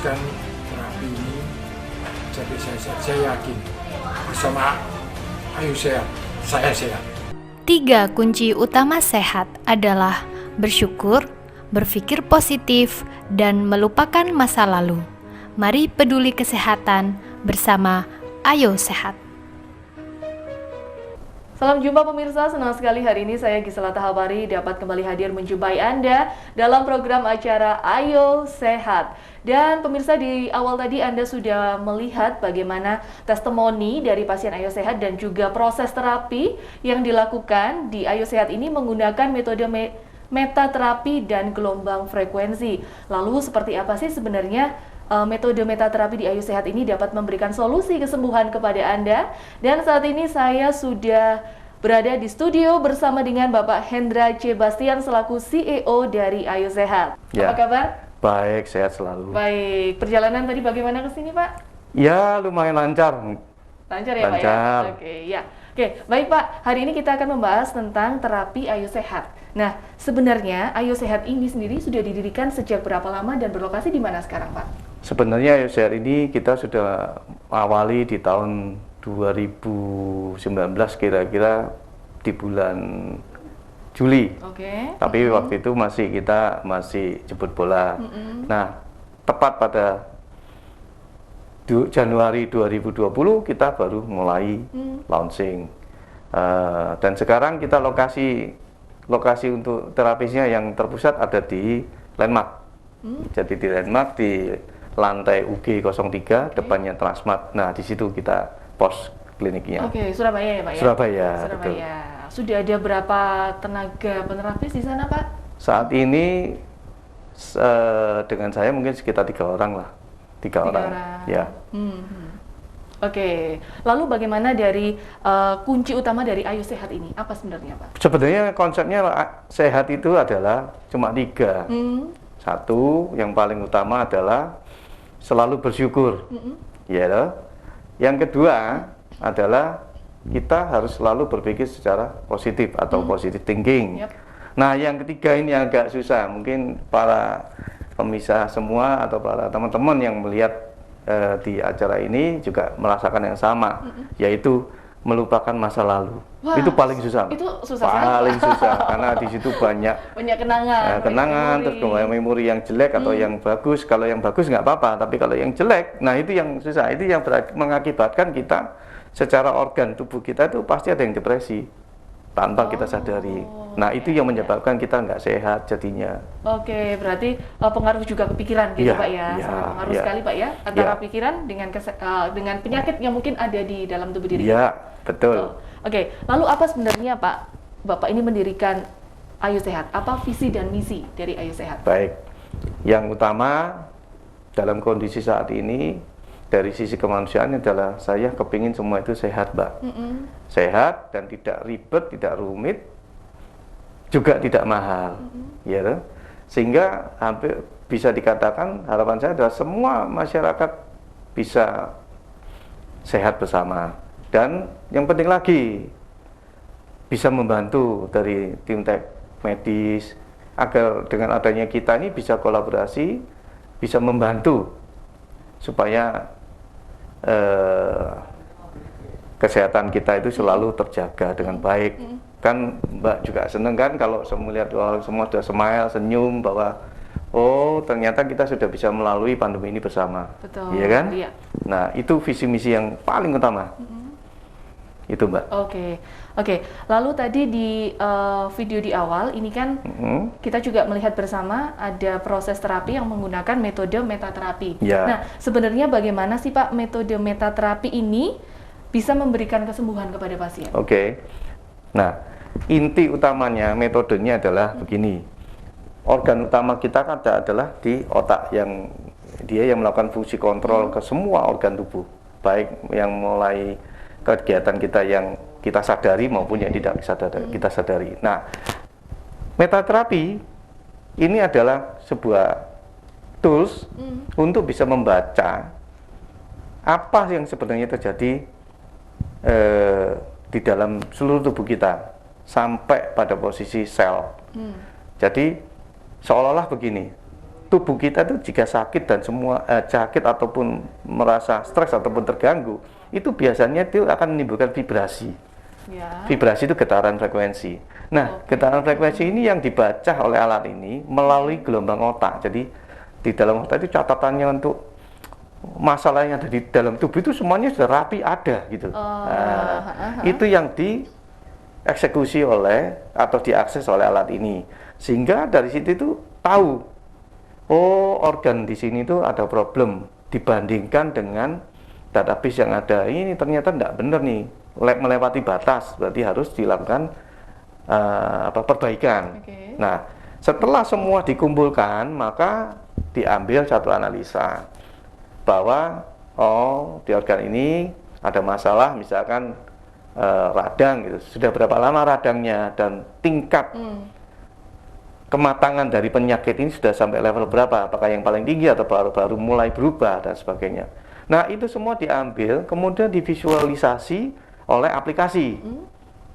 meneruskan terapi ini. Jadi saya yakin bersama Ayo Sehat, saya sehat. 3 kunci utama sehat adalah bersyukur, berpikir positif, dan melupakan masa lalu. Mari peduli kesehatan bersama Ayo Sehat. Salam jumpa pemirsa, senang sekali hari ini saya Gisela Tahabari dapat kembali hadir menjumpai Anda dalam program acara Ayo Sehat. Dan pemirsa, di awal tadi Anda sudah melihat bagaimana testimoni dari pasien Ayo Sehat dan juga proses terapi yang dilakukan di Ayo Sehat ini menggunakan metode metaterapi dan gelombang frekuensi. Lalu seperti apa sih sebenarnya metode metaterapi di Ayo Sehat ini dapat memberikan solusi kesembuhan kepada Anda? Dan saat ini saya sudah berada di studio bersama dengan Bapak Hendra C. Bastian selaku CEO dari Ayo Sehat. Ya. Apa kabar? Baik, sehat selalu. Baik, perjalanan tadi bagaimana ke sini, Pak? Ya, lumayan lancar. Lancar ya, lancar. Pak ya? Oke, ya. Oke, baik Pak. Hari ini kita akan membahas tentang terapi Ayo Sehat. Nah, sebenarnya Ayo Sehat ini sendiri sudah didirikan sejak berapa lama dan berlokasi di mana sekarang, Pak? Sebenarnya Ayo Sehat ini kita sudah awali di tahun 2019 kira-kira di bulan Juli. Oke. Tapi waktu itu kita masih jemput bola. Nah, tepat pada Januari 2020 kita baru mulai launching. Dan sekarang kita lokasi untuk terapisnya yang terpusat ada di Landmark. Jadi di Landmark di lantai UG 03 depannya Transmart. Nah, di situ kita pos kliniknya. Oke, Surabaya ya, Pak ya? Surabaya. Betul. Sudah ada berapa tenaga penerapis di sana, Pak? Saat ini dengan saya mungkin sekitar 3 orang lah. 3 orang. Ya. Oke, lalu bagaimana dari kunci utama dari Ayo Sehat ini? Apa sebenarnya, Pak? Sebenarnya konsepnya sehat itu adalah cuma 3. Satu, yang paling utama adalah selalu bersyukur. Ya loh. Yang kedua adalah kita harus selalu berpikir secara positif atau positive thinking. Nah, yang ketiga ini agak susah. Mungkin para pemirsa semua atau para teman-teman yang melihat di acara ini juga merasakan yang sama, yaitu melupakan masa lalu. Wah, itu paling susah. Itu susah paling susah karena di situ banyak kenangan, terus memori yang jelek atau yang bagus. Kalau yang bagus nggak apa-apa, tapi kalau yang jelek, nah itu yang susah. Itu yang mengakibatkan kita secara organ tubuh kita itu pasti ada yang depresi tanpa kita sadari. Nah, itu yang menyebabkan kita nggak sehat jadinya. Oke, berarti pengaruh juga ke pikiran gitu, Pak ya. Sangat pengaruh sekali, Pak ya, antara pikiran dengan penyakit yang mungkin ada di dalam tubuh diri. Iya, betul. Oke, lalu apa sebenarnya, Pak, Bapak ini mendirikan Ayo Sehat? Apa visi dan misi dari Ayo Sehat? Baik. Yang utama dalam kondisi saat ini dari sisi kemanusiaan adalah saya kepingin semua itu sehat, Mbak. Sehat dan tidak ribet, tidak rumit, juga tidak mahal, ya. Sehingga hampir bisa dikatakan harapan saya adalah semua masyarakat bisa sehat bersama. Dan yang penting lagi bisa membantu dari tim medis agar dengan adanya kita ini bisa kolaborasi, bisa membantu supaya kesehatan kita itu selalu terjaga dengan baik. Kan Mbak juga seneng kan kalau melihat orang semua sudah smile, senyum bahwa oh ternyata kita sudah bisa melalui pandemi ini bersama. Betul. Iya kan? Iya. Nah, itu visi misi yang paling utama. Itu, Mbak. Oke. Lalu tadi di video di awal ini kan kita juga melihat bersama ada proses terapi yang menggunakan metode metaterapi. Nah, sebenarnya bagaimana sih, Pak, metode metaterapi ini bisa memberikan kesembuhan kepada pasien? Oke. Nah, inti utamanya metodenya adalah begini. Organ utama kita kan adalah di otak yang dia yang melakukan fungsi kontrol ke semua organ tubuh, baik yang mulai kegiatan kita yang kita sadari maupun yang tidak kita sadari. Nah, metaterapi ini adalah sebuah tools untuk bisa membaca apa yang sebenarnya terjadi di dalam seluruh tubuh kita sampai pada posisi sel. Jadi seolah-olah begini, tubuh kita itu jika sakit dan semua sakit ataupun merasa stres ataupun terganggu, itu biasanya itu akan menimbulkan vibrasi. Ya. Vibrasi itu getaran frekuensi. Nah, getaran frekuensi ini yang dibaca oleh alat ini melalui gelombang otak. Jadi di dalam otak itu catatannya untuk masalah yang ada di dalam tubuh itu semuanya sudah rapi ada gitu. Itu yang dieksekusi oleh atau diakses oleh alat ini. Sehingga dari situ itu tahu, oh organ di sini tuh ada problem dibandingkan dengan database yang ada. Ini ternyata tidak benar nih, melewati batas, berarti harus dilakukan perbaikan. Nah, setelah semua dikumpulkan, maka diambil satu analisa bahwa oh di organ ini ada masalah, misalkan radang gitu. Sudah berapa lama radangnya dan tingkat kematangan dari penyakit ini sudah sampai level berapa, apakah yang paling tinggi atau baru mulai berubah dan sebagainya. Nah, itu semua diambil kemudian divisualisasi oleh aplikasi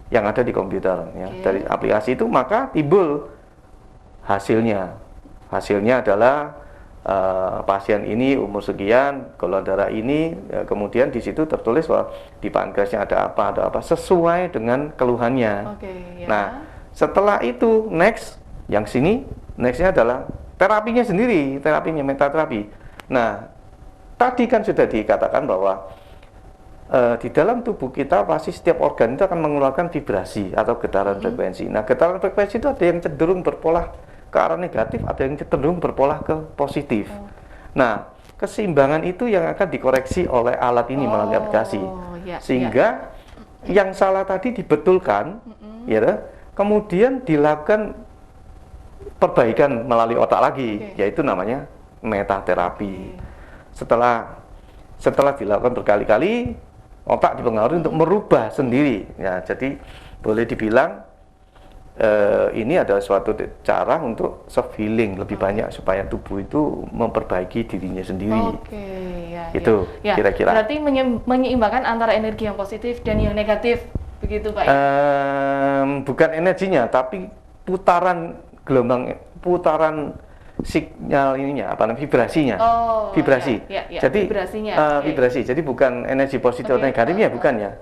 yang ada di komputer ya. Dari aplikasi itu maka timbul hasilnya adalah pasien ini umur sekian, golongan darah ini, kemudian di situ tertulis bahwa di pankreasnya ada apa sesuai dengan keluhannya. Nah, setelah itu nextnya adalah terapinya sendiri, terapinya metaterapi. Nah, tadi kan sudah dikatakan bahwa di dalam tubuh kita pasti setiap organ itu akan mengeluarkan vibrasi atau getaran frekuensi. Nah, getaran frekuensi itu ada yang cenderung berpola ke arah negatif, ada yang cenderung berpola ke positif. Nah, keseimbangan itu yang akan dikoreksi oleh alat ini melalui aplikasi. Sehingga yang salah tadi dibetulkan, ya, kemudian dilakukan perbaikan melalui otak lagi, yaitu namanya metaterapi. Setelah dilakukan berkali-kali, otak dipengaruhi untuk merubah sendiri. Ya, jadi boleh dibilang ini adalah suatu cara untuk self-healing lebih banyak supaya tubuh itu memperbaiki dirinya sendiri. Itu kira-kira. Berarti menyeimbangkan antara energi yang positif dan yang negatif, begitu Pak? Bukan energinya, tapi putaran gelombang, putaran sinyal ininya, vibrasinya. Vibrasi. Jadi vibrasi. Jadi bukan energi positif atau negatifnya, bukan ya.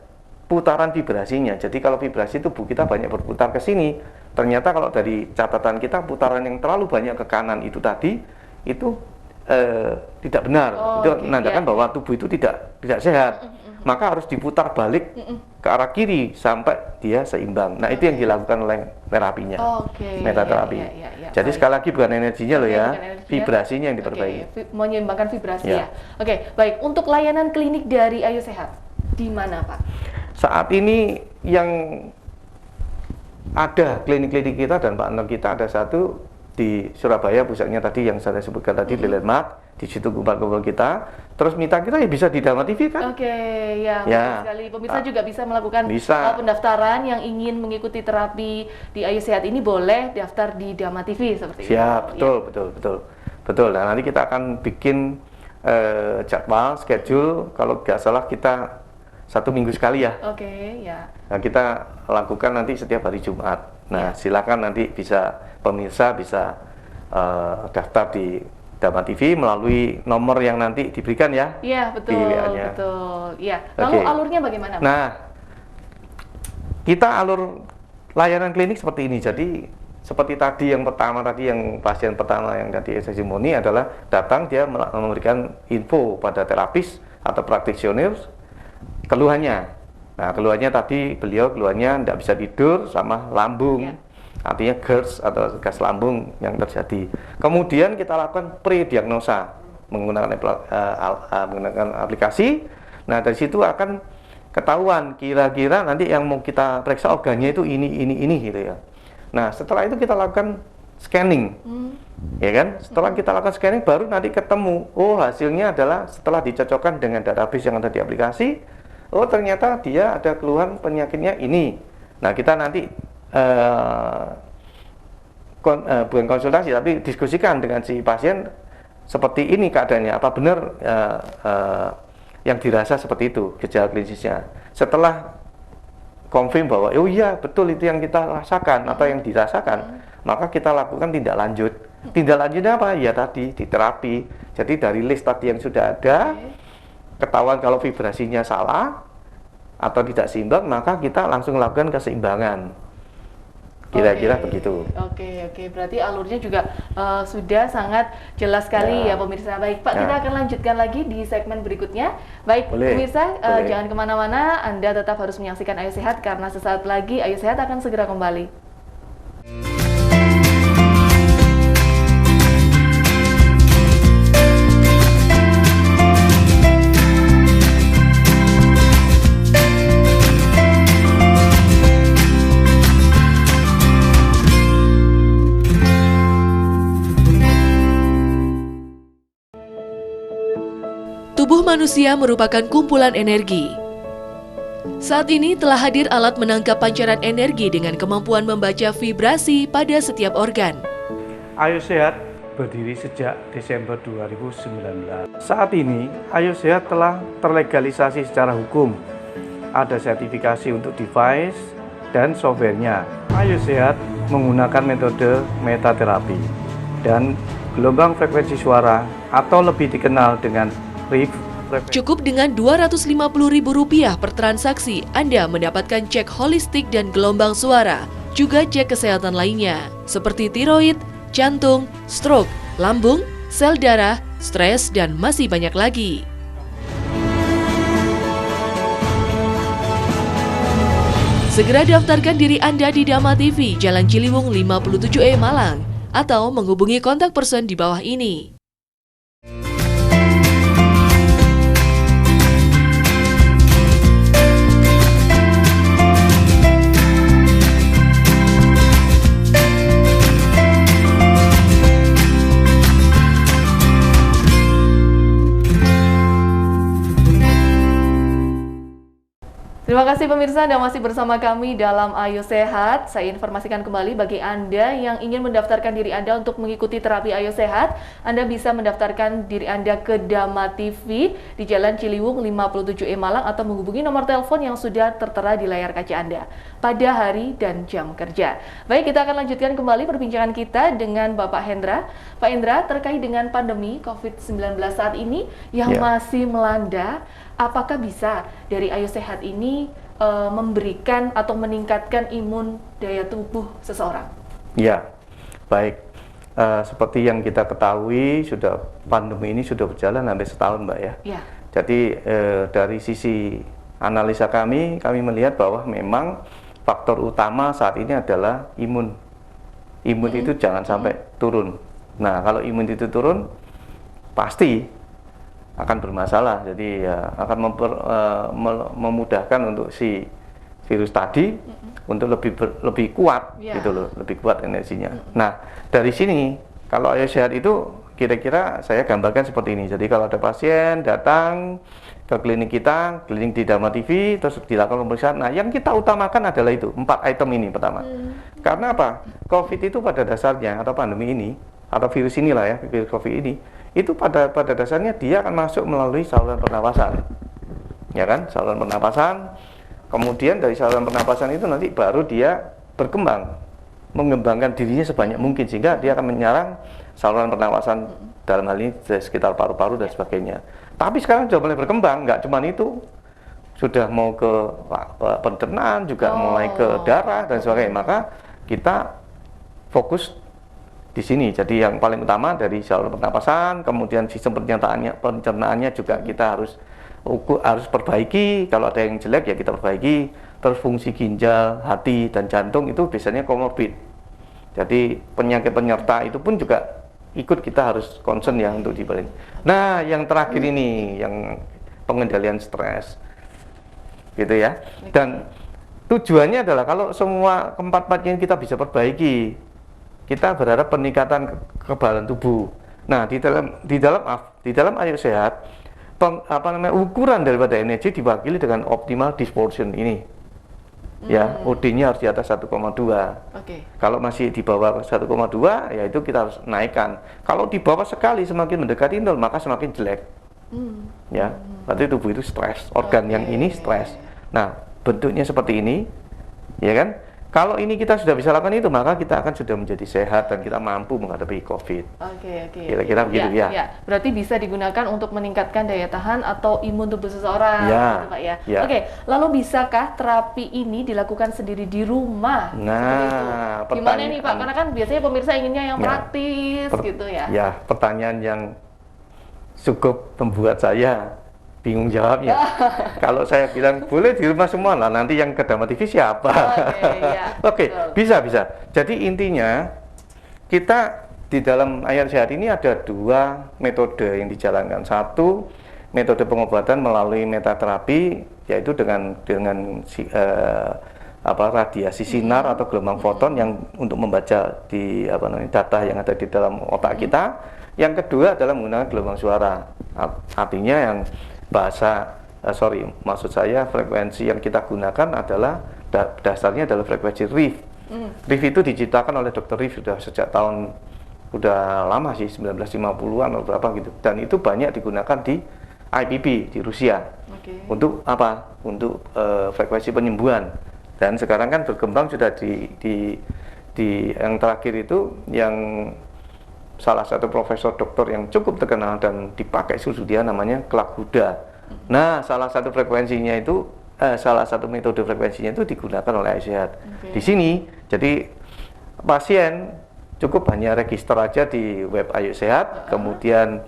Putaran vibrasinya. Jadi kalau vibrasi tubuh kita banyak berputar ke sini, ternyata kalau dari catatan kita putaran yang terlalu banyak ke kanan itu tadi itu tidak benar. Itu menandakan bahwa tubuh itu tidak sehat. Maka harus diputar balik ke arah kiri sampai dia seimbang. Nah, itu yang dilakukan oleh terapinya. Metaterapi. Jadi sekali lagi bukan energinya loh ya, vibrasinya yang diperbaiki. Menyeimbangkan vibrasi ya. Baik. Untuk layanan klinik dari Ayo Sehat di mana Pak? Saat ini yang ada klinik-klinik kita dan partner kita ada satu di Surabaya, pusatnya tadi yang saya sebutkan tadi di Landmark, di situ kumpul kita. Terus mita kita ya bisa di Dharma TV kan? Betul sekali. Pemirsa juga bisa melakukan pendaftaran yang ingin mengikuti terapi di Ayo Sehat ini, boleh daftar di Dharma TV seperti itu. Betul. Nah, nanti kita akan bikin jadwal, schedule, kalau nggak salah kita 1 minggu sekali ya. Nah, kita lakukan nanti setiap hari Jumat. Nah, silakan nanti pemirsa bisa daftar di Dharma TV melalui nomor yang nanti diberikan ya. Iya, betul. Lalu alurnya bagaimana? Nah, kita alur layanan klinik seperti ini. Jadi seperti tadi yang pasien pertama yang tadi testimoni adalah datang, dia memberikan info pada terapis atau praktisioner keluhannya. Nah, keluhannya tadi keluhannya tidak bisa tidur sama lambung. Artinya GERD atau gas lambung yang terjadi. Kemudian kita lakukan pre-diagnosa menggunakan aplikasi. Nah, dari situ akan ketahuan kira-kira nanti yang mau kita periksa organnya itu ini gitu ya. Nah, setelah itu kita lakukan scanning. Ya kan? Setelah kita lakukan scanning baru nanti ketemu, oh hasilnya adalah setelah dicocokkan dengan database yang ada di aplikasi, oh ternyata dia ada keluhan penyakitnya ini. Nah, kita nanti bukan konsultasi tapi diskusikan dengan si pasien seperti ini keadaannya, apa benar yang dirasa seperti itu gejala klinisnya. Setelah confirm bahwa oh iya betul itu yang kita rasakan atau yang dirasakan, maka kita lakukan tindak lanjut Tindak lanjutnya apa? Ya tadi di terapi. Jadi dari list tadi yang sudah ada, ketahuan kalau vibrasinya salah atau tidak seimbang, maka kita langsung lakukan keseimbangan. Kira-kira begitu. Oke. Berarti alurnya juga sudah sangat jelas sekali ya pemirsa. Baik Pak, kita akan lanjutkan lagi di segmen berikutnya. Baik pemirsa, jangan kemana-mana, Anda tetap harus menyaksikan Ayo Sehat karena sesaat lagi Ayo Sehat akan segera kembali. Tubuh manusia merupakan kumpulan energi. Saat ini telah hadir alat menangkap pancaran energi dengan kemampuan membaca vibrasi pada setiap organ. Ayo Sehat berdiri sejak Desember 2019. Saat ini, Ayo Sehat telah terlegalisasi secara hukum. Ada sertifikasi untuk device dan softwarenya. Ayo Sehat menggunakan metode metaterapi dan gelombang frekuensi suara atau lebih dikenal dengan Cukup dengan Rp250.000 per transaksi, Anda mendapatkan cek holistik dan gelombang suara, juga cek kesehatan lainnya, seperti tiroid, jantung, stroke, lambung, sel darah, stres, dan masih banyak lagi. Segera daftarkan diri Anda di Dama TV, Jalan Ciliwung 57E Malang, atau menghubungi kontak person di bawah ini. Terima kasih pemirsa, Anda masih bersama kami dalam Ayo Sehat. Saya informasikan kembali bagi Anda yang ingin mendaftarkan diri Anda untuk mengikuti terapi Ayo Sehat, Anda bisa mendaftarkan diri Anda ke Dama TV di Jalan Ciliwung 57E Malang atau menghubungi nomor telepon yang sudah tertera di layar kaca Anda pada hari dan jam kerja. Baik, kita akan lanjutkan kembali perbincangan kita dengan Bapak Hendra. Pak Hendra, terkait dengan pandemi COVID-19 saat ini yang masih melanda, apakah bisa dari Ayo Sehat ini memberikan atau meningkatkan imun daya tubuh seseorang? Ya, baik. Seperti yang kita ketahui, pandemi ini sudah berjalan hampir setahun, Mbak ya. Jadi dari sisi analisa kami melihat bahwa memang faktor utama saat ini adalah imun. Imun itu jangan sampai turun. Nah, kalau imun itu turun, pasti akan bermasalah. Jadi ya akan memudahkan untuk si virus tadi untuk lebih kuat gitu loh, lebih kuat energinya. Nah, dari sini kalau Ayo Sehat itu kira-kira saya gambarkan seperti ini. Jadi kalau ada pasien datang ke klinik kita, klinik di Dama TV, terus dilakukan pemeriksaan. Nah, yang kita utamakan adalah itu 4 item ini pertama. Karena apa? COVID itu pada dasarnya atau pandemi ini atau virus inilah ya, virus COVID ini itu pada dasarnya dia akan masuk melalui saluran pernapasan, ya kan, saluran pernapasan. Kemudian dari saluran pernapasan itu nanti baru dia berkembang, mengembangkan dirinya sebanyak mungkin sehingga dia akan menyerang saluran pernapasan dalam hal ini sekitar paru-paru dan sebagainya. Tapi sekarang sudah mulai berkembang, nggak cuma itu, sudah mau ke pencernaan juga, mulai ke darah dan sebagainya. Maka kita fokus di sini. Jadi yang paling utama dari saluran pernapasan, kemudian sistem pencernaannya juga kita harus perbaiki. Kalau ada yang jelek ya kita perbaiki. Terus fungsi ginjal, hati dan jantung itu biasanya komorbid. Jadi penyakit penyerta itu pun juga ikut kita harus concern ya untuk dibeli. Nah, yang terakhir ini yang pengendalian stres, gitu ya. Dan tujuannya adalah kalau semua keempat-empatnya kita bisa perbaiki, kita berharap peningkatan kekebalan tubuh. Nah, di dalam Ayo Sehat, ukuran daripada energi diwakili dengan optimal dispersion ini. Ya, OD-nya harus di atas 1,2. Kalau masih di bawah 1,2, ya itu kita harus naikkan. Kalau di bawah sekali semakin mendekati 0, maka semakin jelek. Ya, berarti tubuh itu stres, organ yang ini stres. Nah, bentuknya seperti ini, ya kan? Kalau ini kita sudah bisa lakukan itu, maka kita akan sudah menjadi sehat dan kita mampu menghadapi COVID. Oke. Kira-kira begitu ya. Berarti bisa digunakan untuk meningkatkan daya tahan atau imun tubuh seseorang, gitu, Pak ya. Oke, lalu bisakah terapi ini dilakukan sendiri di rumah? Nah, gimana nih Pak? Karena kan biasanya pemirsa inginnya yang praktis gitu ya. Ya, pertanyaan yang cukup membuat saya bingung jawabnya. Kalau saya bilang boleh di rumah semua lah, nanti yang ke Dharma TV siapa? Oke, bisa. Jadi intinya kita di dalam Ayo Sehat ini ada 2 metode yang dijalankan. Satu, metode pengobatan melalui metaterapi, yaitu dengan radiasi sinar atau gelombang foton yang untuk membaca di data yang ada di dalam otak kita. Yang kedua adalah menggunakan gelombang suara. Artinya yang maksud saya frekuensi yang kita gunakan adalah dasarnya adalah frekuensi Riff. Riff itu diciptakan oleh Dr. Riff sudah sejak tahun udah lama sih, 1950-an atau berapa gitu. Dan itu banyak digunakan di IPB di Rusia. Untuk apa? Untuk frekuensi penyembuhan. Dan sekarang kan berkembang sudah di yang terakhir itu yang salah satu profesor doktor yang cukup terkenal dan dipakai seluruh dunia namanya Clark Huda. Nah, salah satu metode frekuensinya itu digunakan oleh Ayo Sehat. Di sini, jadi pasien cukup hanya register aja di web Ayo Sehat, kemudian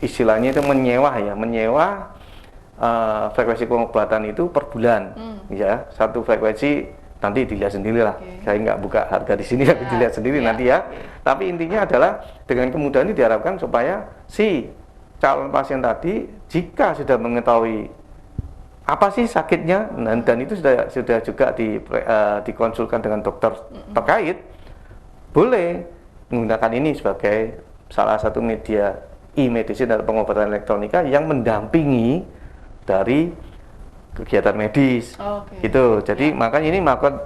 istilahnya itu menyewa frekuensi pengobatan itu per bulan, ya, satu frekuensi. Nanti dilihat sendiri lah. Saya nggak buka harga di sini, tapi dilihat sendiri nanti ya. Tapi intinya adalah dengan kemudahan ini diharapkan supaya si calon pasien tadi jika sudah mengetahui apa sih sakitnya dan itu sudah juga dikonsulkan dengan dokter terkait, boleh menggunakan ini sebagai salah satu media e-medicine atau pengobatan elektronika yang mendampingi dari kegiatan medis, gitu. Jadi makanya ini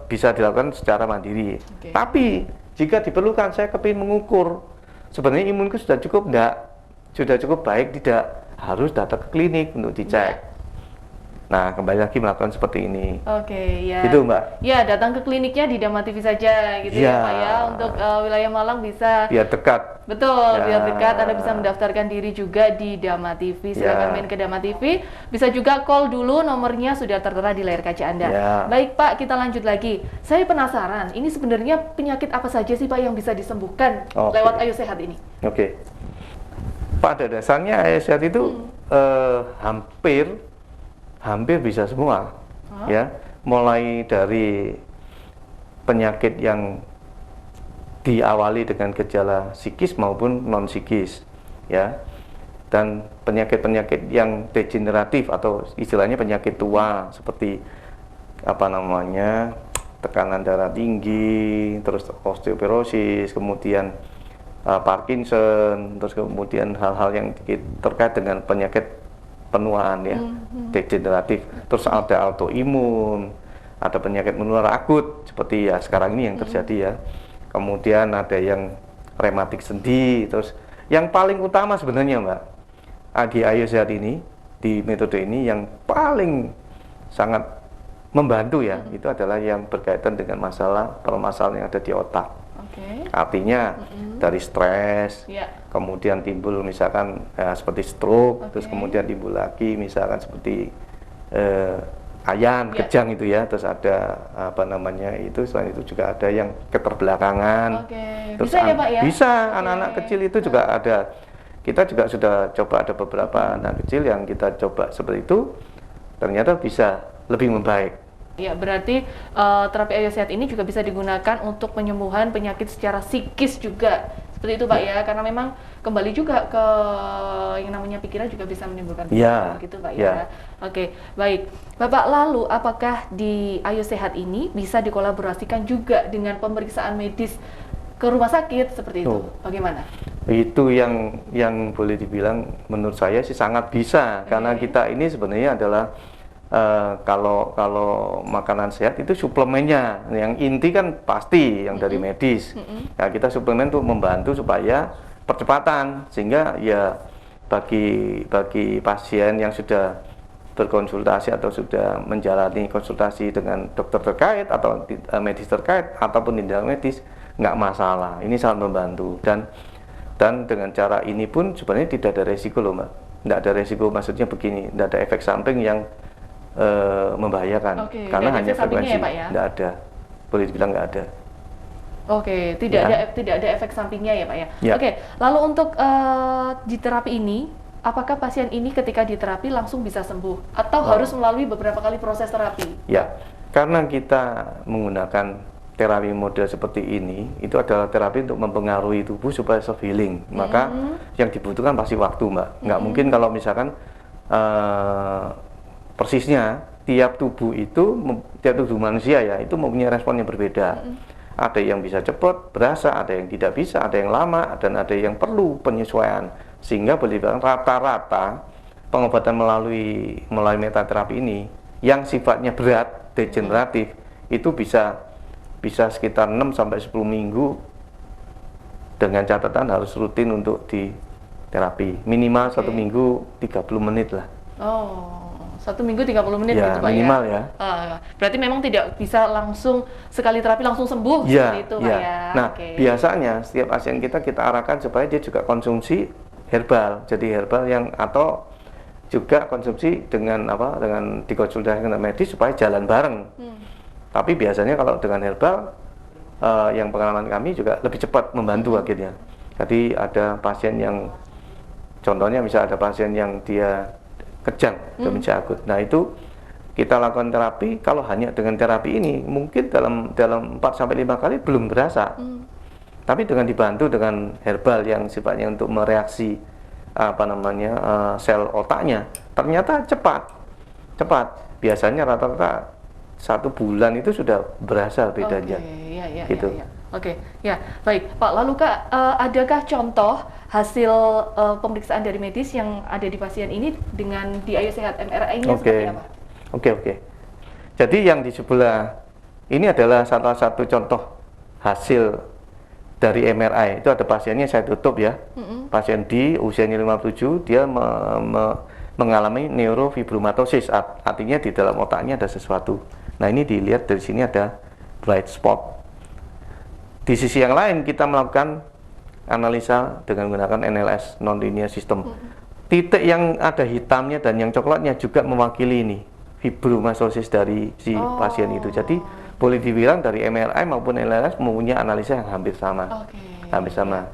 bisa dilakukan secara mandiri. Tapi jika diperlukan, saya kepingin mengukur sebenarnya imunku sudah cukup enggak, sudah cukup baik tidak, harus datang ke klinik untuk dicek. Nah, kembali lagi melakukan seperti ini. Gitu, Mbak. Ya, datang ke kliniknya di Dharma TV saja, gitu ya, Pak ya. Untuk wilayah Malang bisa. Biar dekat. Betul, biar dekat. Anda bisa mendaftarkan diri juga di Dharma TV. Silakan main ke Dharma TV. Bisa juga call dulu, nomornya sudah tertera di layar kaca Anda. Baik, Pak, kita lanjut lagi. Saya penasaran, ini sebenarnya penyakit apa saja sih, Pak, yang bisa disembuhkan lewat Ayo Sehat ini? Pada dasarnya Ayo Sehat itu hampir bisa semua, ya, mulai dari penyakit yang diawali dengan gejala psikis maupun non psikis, ya, dan penyakit-penyakit yang degeneratif atau istilahnya penyakit tua seperti tekanan darah tinggi, terus osteoporosis, kemudian Parkinson, terus kemudian hal-hal yang terkait dengan penyakit penuaan, ya, degeneratif, terus ada autoimun, ada penyakit menular akut seperti ya sekarang ini yang terjadi, ya, kemudian ada yang rematik sendi, terus yang paling utama sebenarnya, Mbak, di Ayo Sehat ini, di metode ini yang paling sangat membantu, ya, itu adalah yang berkaitan dengan permasalahan yang ada di otak. Artinya dari stres, kemudian timbul misalkan seperti stroke, terus kemudian timbul lagi misalkan seperti kejang itu, ya, terus ada selain itu juga ada yang keterbelakangan. Terus bisa ya, Pak, ya? Bisa, anak-anak kecil itu juga ada. Kita juga sudah coba, ada beberapa anak kecil yang kita coba seperti itu, ternyata bisa lebih membaik. Ya, berarti terapi Ayo Sehat ini juga bisa digunakan untuk penyembuhan penyakit secara psikis juga. Seperti itu, Pak, ya, karena memang kembali juga ke yang namanya pikiran juga bisa menimbulkan penyakit, gitu, Pak, ya. Oke, baik. Bapak, lalu apakah di Ayo Sehat ini bisa dikolaborasikan juga dengan pemeriksaan medis ke rumah sakit seperti itu? Bagaimana? Itu yang boleh dibilang menurut saya sih sangat bisa, karena kita ini sebenarnya adalah kalau makanan sehat itu suplemennya, yang inti kan pasti yang dari medis. Nah, kita suplemen untuk membantu supaya percepatan, sehingga ya bagi pasien yang sudah berkonsultasi atau sudah menjalani konsultasi dengan dokter terkait atau medis terkait ataupun tindak medis, nggak masalah. Ini sangat membantu dan dengan cara ini pun sebenarnya tidak ada resiko loh Mbak. Nggak ada resiko, maksudnya begini, nggak ada efek samping yang membahayakan. Karena hanya frekuensi, ya, nggak ada, boleh dibilang nggak ada. Tidak ada efek sampingnya ya Pak ya. Lalu untuk di terapi ini, apakah pasien ini ketika diterapi langsung bisa sembuh atau harus melalui beberapa kali proses terapi? Ya, karena kita menggunakan terapi model seperti ini, itu adalah terapi untuk mempengaruhi tubuh supaya self healing. Maka yang dibutuhkan pasti waktu Mbak. Nggak mungkin kalau misalkan persisnya tiap tubuh manusia ya itu mempunyai respon yang berbeda. Ada yang bisa cepat berasa, ada yang tidak bisa, ada yang lama, dan ada yang perlu penyesuaian. Sehingga boleh dibilang rata-rata pengobatan melalui metaterapi ini yang sifatnya berat, degeneratif, itu bisa sekitar 6 sampai 10 minggu dengan catatan harus rutin untuk di terapi. Minimal 1 minggu 30 menit lah. 1 minggu 30 menit ya, gitu Pak minimal ya. Berarti memang tidak bisa langsung sekali terapi langsung sembuh seperti itu Pak ya. Nah, biasanya setiap pasien kita arahkan supaya dia juga konsumsi herbal. Jadi herbal yang atau juga konsumsi dengan dikonsultasikan dengan medis supaya jalan bareng. Tapi biasanya kalau dengan herbal yang pengalaman kami juga lebih cepat membantu akhirnya. Jadi ada pasien yang contohnya misalnya ada pasien yang dia kejang, demensia akut. Nah, itu kita lakukan terapi, kalau hanya dengan terapi ini mungkin dalam 4 sampai 5 kali belum berasa. Tapi dengan dibantu dengan herbal yang sifatnya untuk mereaksi sel otaknya, ternyata cepat. Biasanya rata-rata 1 bulan itu sudah berasa bedanya. Gitu. Baik Pak. Lalu Kak, adakah contoh hasil pemeriksaan dari medis yang ada di pasien ini dengan di Ayo Sehat MRI-nya seperti apa? Jadi yang di sebelah ini adalah salah satu contoh hasil dari MRI. Itu ada pasiennya saya tutup ya. Pasien D usianya 57, dia mengalami neurofibromatosis, artinya di dalam otaknya ada sesuatu. Nah, ini dilihat dari sini ada bright spot. Di sisi yang lain kita melakukan analisa dengan menggunakan NLS, non-linear system. Titik yang ada hitamnya dan yang coklatnya juga mewakili ini fibromatosis dari si pasien itu. Jadi boleh dibilang dari MRI maupun NLS mempunyai analisa yang hampir sama. Hampir sama.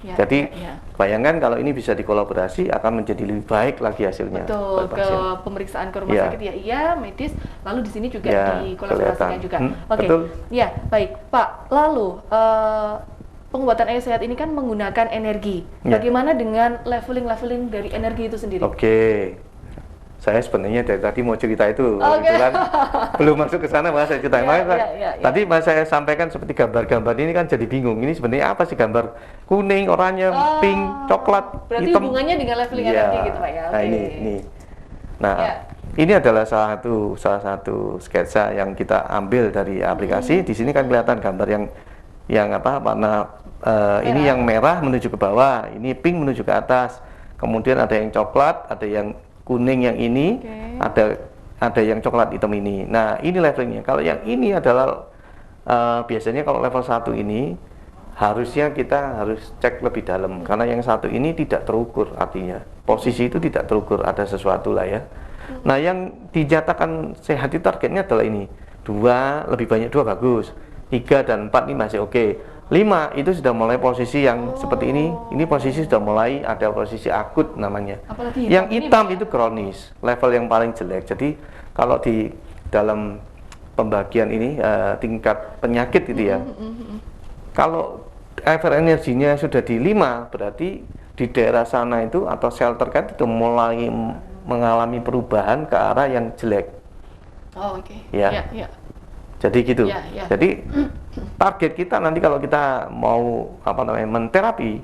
Jadi bayangkan kalau ini bisa dikolaborasi akan menjadi lebih baik lagi hasilnya. Betul, ke pemeriksaan ke rumah sakit medis, lalu di sini juga dikolaborasikan juga. Betul. Ya, baik Pak. Lalu pengobatan Ayo Sehat ini kan menggunakan energi. Bagaimana dengan leveling dari energi itu sendiri? Saya sebenarnya dari tadi mau cerita itu, kebetulan belum masuk ke sana Mas, saya cerita. Tadi Mas saya sampaikan seperti gambar-gambar ini kan jadi bingung. Ini sebenarnya apa sih, gambar kuning, oranye, pink, coklat, berarti hitam. Hubungannya dengan leveling energi gitu Pak ya. Nah, ini. Nah, ini adalah salah satu sketsa yang kita ambil dari aplikasi. Di sini kan kelihatan gambar yang warna ini yang merah menuju ke bawah, ini pink menuju ke atas. Kemudian ada yang coklat, ada yang kuning yang ini, ada yang coklat hitam ini. Nah, ini levelingnya. Kalau yang ini adalah biasanya kalau level 1 ini harusnya kita harus cek lebih dalam, karena yang 1 ini tidak terukur, artinya posisi itu tidak terukur, ada sesuatu lah ya. Nah, yang dinyatakan sehat itu targetnya adalah ini 2, lebih banyak 2 bagus, 3 dan 4 ini masih oke. 5 itu sudah mulai posisi yang seperti ini posisi sudah mulai ada posisi akut namanya. Apalagi yang hitam itu kronis, level yang paling jelek. Jadi kalau di dalam pembagian ini tingkat penyakit itu ya, kalau level energinya sudah di 5, berarti di daerah sana itu atau sel terkait itu mulai mengalami perubahan ke arah yang jelek. Jadi gitu. Jadi target kita nanti kalau kita mau menterapi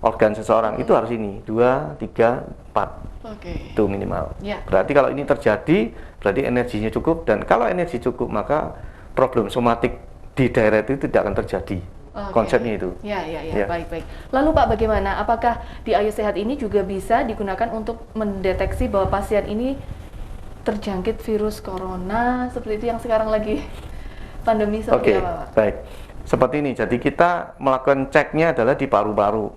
organ seseorang itu harus ini 2, 3, 4. Itu minimal. Berarti kalau ini terjadi berarti energinya cukup, dan kalau energi cukup maka problem somatik di daerah itu tidak akan terjadi. Konsepnya itu. Baik. Lalu Pak, bagaimana? Apakah di Ayo Sehat ini juga bisa digunakan untuk mendeteksi bahwa pasien ini terjangkit virus corona seperti itu yang sekarang lagi pandemi seperti apa, Pak? Baik. Seperti ini, jadi kita melakukan ceknya adalah di paru-paru.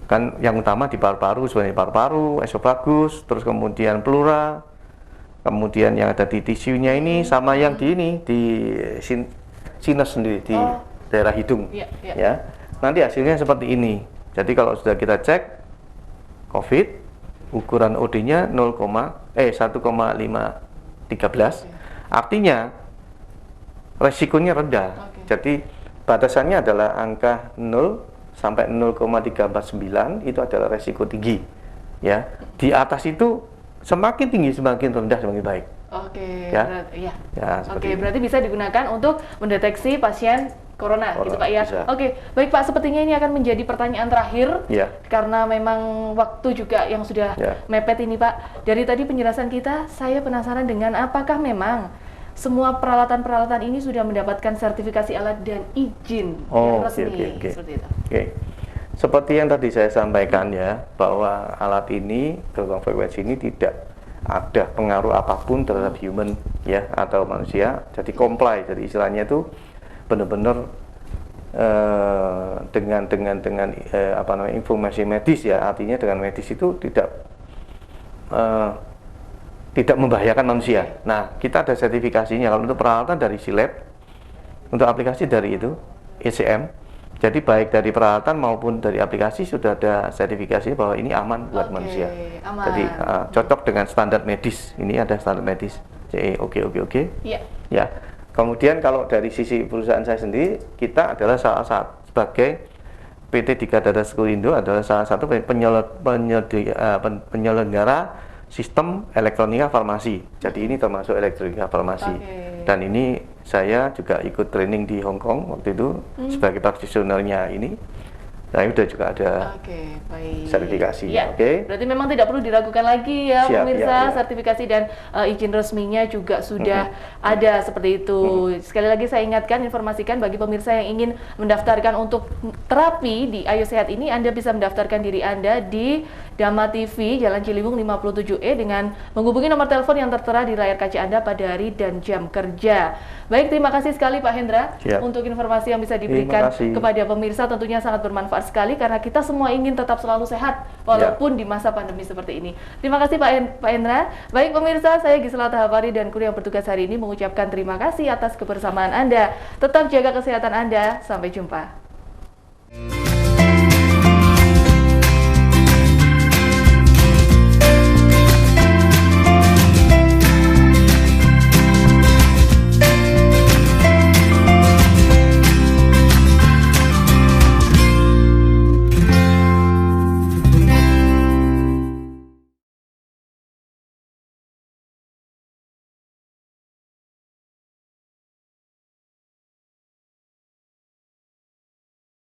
Kan yang utama di paru-paru, sebenarnya paru-paru, esofagus, terus kemudian pleura, kemudian yang ada di tisunya ini, sama yang di ini, di sinus sendiri, di daerah hidung. Ya. Nanti hasilnya seperti ini. Jadi kalau sudah kita cek COVID, ukuran OD-nya 1,513, artinya resikonya rendah. Jadi batasannya adalah angka 0 sampai 0,349 itu adalah resiko tinggi. Ya, di atas itu semakin tinggi semakin rendah semakin baik. Oke, Ya? Berarti bisa digunakan untuk mendeteksi pasien corona gitu Pak ya. Bisa. Oke, baik Pak, sepertinya ini akan menjadi pertanyaan terakhir karena memang waktu juga yang sudah mepet ini Pak. Dari tadi penjelasan kita, saya penasaran dengan apakah memang semua peralatan-peralatan ini sudah mendapatkan sertifikasi alat dan izin yang resmi seperti itu. Seperti yang tadi saya sampaikan ya, bahwa alat ini, gelombang frekuensi ini tidak ada pengaruh apapun terhadap human ya atau manusia. Jadi comply, jadi istilahnya itu benar-benar dengan informasi medis ya, artinya dengan medis itu tidak membahayakan manusia. Nah, kita ada sertifikasinya. Kalau untuk peralatan dari SILAB, untuk aplikasi dari itu ECM. Jadi baik dari peralatan maupun dari aplikasi sudah ada sertifikasi bahwa ini aman buat manusia. Aman. Jadi cocok dengan standar medis. Ini ada standar medis. CE oke. Iya. Ya. Kemudian kalau dari sisi perusahaan saya sendiri, kita adalah salah satu sebagai PT Dika Data Sekurindo adalah salah satu penyelenggara sistem elektronika farmasi. Jadi ini termasuk elektronika farmasi. Dan ini saya juga ikut training di Hong Kong waktu itu sebagai practitioner-nya ini. Nah, sudah juga ada sertifikasi. Ya. Berarti memang tidak perlu diragukan lagi ya pemirsa, sertifikasi dan izin resminya juga sudah ada seperti itu. Sekali lagi saya ingatkan, informasikan bagi pemirsa yang ingin mendaftarkan untuk terapi di Ayo Sehat ini, Anda bisa mendaftarkan diri Anda di Dama TV, Jalan Ciliwung 57E dengan menghubungi nomor telepon yang tertera di layar kaca Anda pada hari dan jam kerja. Baik, terima kasih sekali Pak Hendra untuk informasi yang bisa diberikan kepada pemirsa, tentunya sangat bermanfaat sekali karena kita semua ingin tetap selalu sehat walaupun di masa pandemi seperti ini. Terima kasih Pak Hendra. Baik pemirsa, saya Gisela Tahabari dan kru yang bertugas hari ini mengucapkan terima kasih atas kebersamaan Anda. Tetap jaga kesehatan Anda. Sampai jumpa.